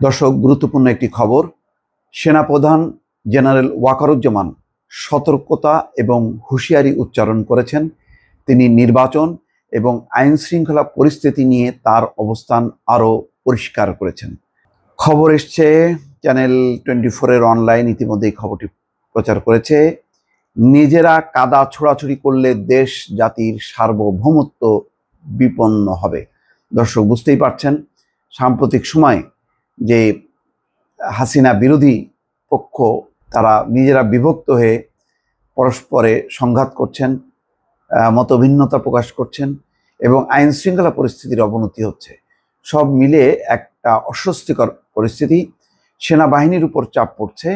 দর্শক, গুরুত্বপূর্ণ একটি খবর। সেনাপ্রধান জেনারেল ওয়াকারুজ্জামান সতর্কতা এবং হুঁশিয়ারি উচ্চারণ করেছেন। তিনি নির্বাচন এবং আইন শৃঙ্খলা পরিস্থিতি নিয়ে তার অবস্থান আরও পরিষ্কার করেছেন। খবর এসছে, চ্যানেল 24-এর অনলাইন ইতিমধ্যে এই খবরটি প্রচার করেছে। নিজেরা কাদা ছোড়াছুড়ি করলে দেশ জাতির সার্বভৌমত্ব বিপন্ন হবে। দর্শক, বুঝতেই পারছেন সাম্প্রতিক সময় যে হাসিনা বিরোধী পক্ষ তারা নিজেরা বিভক্ত হয়ে পরস্পরে সংঘাত করছেন, মতভিন্নতা প্রকাশ করছেন এবং আইন শৃঙ্খলা পরিস্থিতির অবনতি হচ্ছে। সব মিলে একটা অস্বস্তিকর পরিস্থিতি। সেনাবাহিনীর উপর চাপ পড়ছে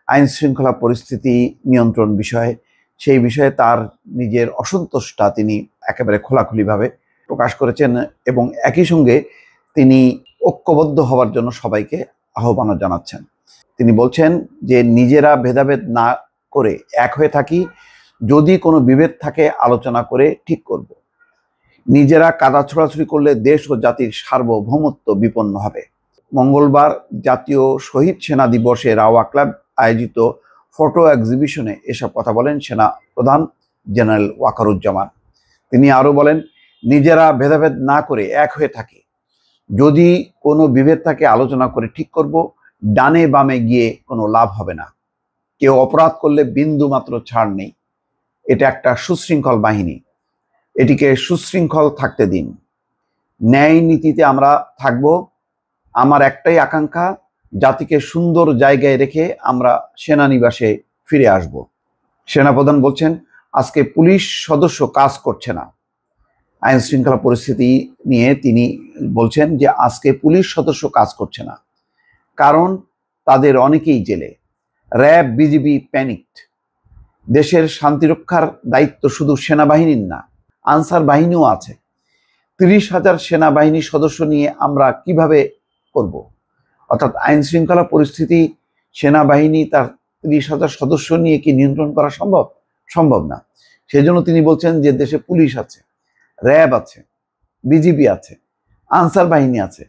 আইন শৃঙ্খলা পরিস্থিতি নিয়ন্ত্রণ বিষয়ে। সেই বিষয়ে তার নিজের অসন্তোষটা তিনি একেবারে খোলাখুলিভাবে প্রকাশ করেছেন এবং একই সঙ্গে তিনি ঐক্যবদ্ধ হওয়ার জন্য সবাইকে আহ্বান জানাচ্ছেন। তিনি বলছেন যে নিজেরা ভেদাভেদ না করে এক হয়ে থাকি, যদি কোনো বিভেদ থাকে আলোচনা করে ঠিক করব। নিজেরা কাদা ছোড়াছুড়ি করলে দেশ ও জাতির সার্বভৌমত্ব বিপন্ন হবে। মঙ্গলবার জাতীয় শহীদ সেনা দিবসে রাওয়া ক্লাব আয়োজিত ফটো এক্সিবিশনে এসব কথা বলেন সেনা প্রধান জেনারেল ওয়াকারুজ্জামান। তিনি আরও বলেন, নিজেরা ভেদাভেদ না করে এক হয়ে থাকি, যদি কোনো বিভেদ থাকে আলোচনা করে ঠিক করব। ডানে বামে গিয়ে কোনো লাভ হবে না। কেউ অপরাধ করলে বিন্দু মাত্র ছাড় নেই। এটা একটা সুশৃঙ্খল বাহিনী, এটিকে সুশৃঙ্খল থাকতে দিন। ন্যায় নীতিতে আমরা থাকব। আমার একটাই আকাঙ্ক্ষা, জাতিকে সুন্দর জায়গায় রেখে আমরা সেনানিবাসে ফিরে আসব। সেনাপ্রধান বলছেন, আজকে পুলিশ সদস্য কাজ করছে না। আইন শৃঙ্খলা পরিস্থিতি নিয়ে তিনি বলছেন যে আজকে পুলিশ সদস্য কাজ করছে না, কারণ তাদের অনেকেই জেলে। RAB, BGB panicked. দেশের শান্তিরক্ষার দায়িত্ব শুধু সেনাবাহিনীর না, আনসার বাহিনীও আছে। 30,000 সেনাবাহিনী সদস্য নিয়ে আমরা কিভাবে করব? অর্থাৎ আইন শৃঙ্খলা পরিস্থিতি সেনাবাহিনী তার 30,000 সদস্য নিয়ে কি নিয়ন্ত্রণ করা সম্ভব না। সেজন্য তিনি বলছেন যে দেশে পুলিশ আছে, র্যাব আছে, বিজিবি আছে, আনসার বাহিনী আছে,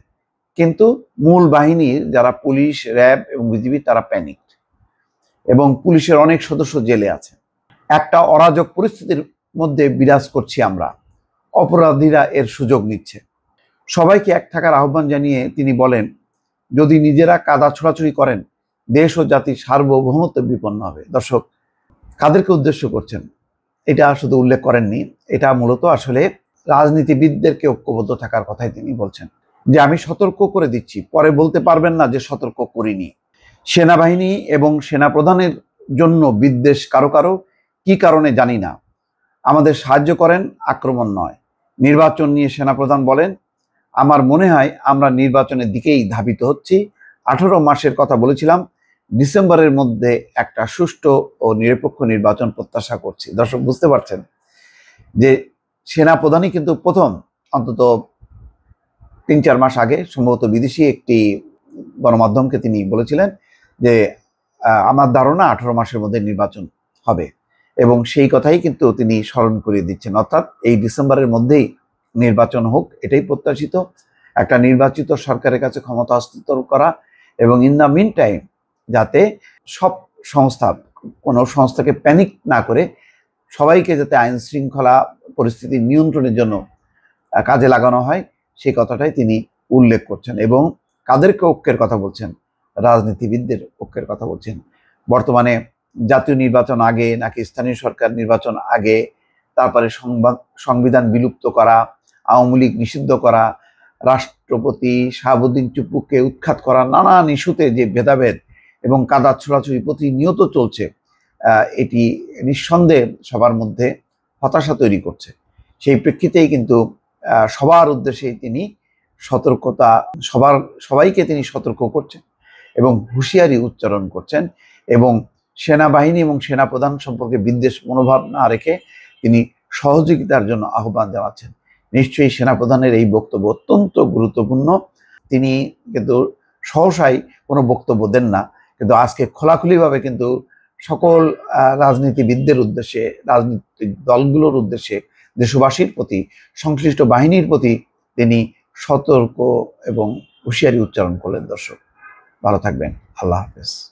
কিন্তু মূল বাহিনীর যারা পুলিশ, র্যাব এবং বিজিবি তারা প্যানিকড এবং পুলিশের অনেক সদস্য জেলে আছে। একটা অরাজক পরিস্থিতির মধ্যে বিরাজ করছি আমরা। অপরাধীরা এর সুযোগ নিচ্ছে। সবাইকে এক থাকার আহ্বান জানিয়ে তিনি বলেন, যদি নিজেরা কাদা ছোড়াছুড়ি করেন দেশ ও জাতির সার্বভৌমত্ব বিপন্ন হবে। দর্শক, কাদেরকে উদ্দেশ্য করছেন এটা শুধু উল্লেখ করেননি, এটা মূলত আসলে রাজনীতিবিদদেরকে ঐক্যবদ্ধ থাকার কথাই তিনি বলছেন। যে আমি সতর্ক করে দিচ্ছি, পরে বলতে পারবেন না যে সতর্ক করিনি। সেনাবাহিনী এবং সেনাপ্রধানের জন্য বিদ্বেষ কারো কারো কি কারণে জানি না। আমাদের সাহায্য করেন, আক্রমণ নয়। নির্বাচন নিয়ে সেনাপ্রধান বলেন, আমার মনে হয় আমরা নির্বাচনের দিকেই ধাবিত হচ্ছি। 18 মাসের কথা বলেছিলাম, ডিসেম্বরের মধ্যে একটা সুষ্ঠু ও নিরপেক্ষ নির্বাচন প্রত্যাশা করছি। দর্শক, বুঝতে পারছেন যে সেনাপ্রধানই কিন্তু প্রথম, অন্তত 3-4 মাস আগে সম্ভবত বিদেশি একটি গণমাধ্যমকে তিনি বলেছিলেন যে আমার ধারণা 18 মাসের মধ্যে নির্বাচন হবে, এবং সেই কথাই কিন্তু তিনি স্মরণ করিয়ে দিচ্ছেন। অর্থাৎ এই ডিসেম্বরের মধ্যেই নির্বাচন হোক, এটাই প্রত্যাশিত। একটা নির্বাচিত সরকারের কাছে ক্ষমতা হস্তান্তর করা এবং ইন দ্য মিন টাইম যাতে সব সংস্থা, কোনো সংস্থাকে প্যানিক না করে সবাইকে যাতে আইন শৃঙ্খলা পরিস্থিতি নিয়ন্ত্রণের জন্য কাজে লাগানো হয়, সেই কথাটাই তিনি উল্লেখ করছেন। এবং কাদেরকে ঐক্যের কথা বলছেন? রাজনীতিবিদদের ঐক্যের কথা বলছেন। বর্তমানে জাতীয় নির্বাচন আগে নাকি স্থানীয় সরকার নির্বাচন আগে, তারপরে সংবিধান বিলুপ্ত করা, আওয়ামী লীগ নিষিদ্ধ করা, রাষ্ট্রপতি শাহাবুদ্দিন চুপ্পুকে উৎখাত করা, নানান ইস্যুতে যে ভেদাভেদ এবং কাদা ছোড়াছুড়ি প্রতিনিয়ত চলছে, এটি নিঃসন্দেহে সবার মধ্যে হতাশা তৈরি করছে। সেই প্রেক্ষিতেই কিন্তু সবার উদ্দেশ্যে তিনি সবাইকে তিনি সতর্ক করছেন এবং হুঁশিয়ারি উচ্চারণ করছেন এবং সেনাবাহিনী এবং সেনাপ্রধান সম্পর্কে বিদ্বেষ মনোভাব না রেখে তিনি সহযোগিতার জন্য আহ্বান জানাচ্ছেন। নিশ্চয়ই সেনাপ্রধানের এই বক্তব্য অত্যন্ত গুরুত্বপূর্ণ। তিনি কিন্তু সহসাই কোনো বক্তব্য দেন না, কিন্তু আজকে খোলাখুলিভাবে কিন্তু সকল রাজনীতিবিদদের উদ্দেশ্যে, রাজনৈতিক দলগুলোর উদ্দেশ্যে, দেশবাসীর প্রতি, সংশ্লিষ্ট বাহিনীর প্রতি তিনি সতর্ক এবং হুঁশিয়ারি উচ্চারণ করলেন। দর্শক। ভালো থাকবেন। আল্লাহ হাফেজ।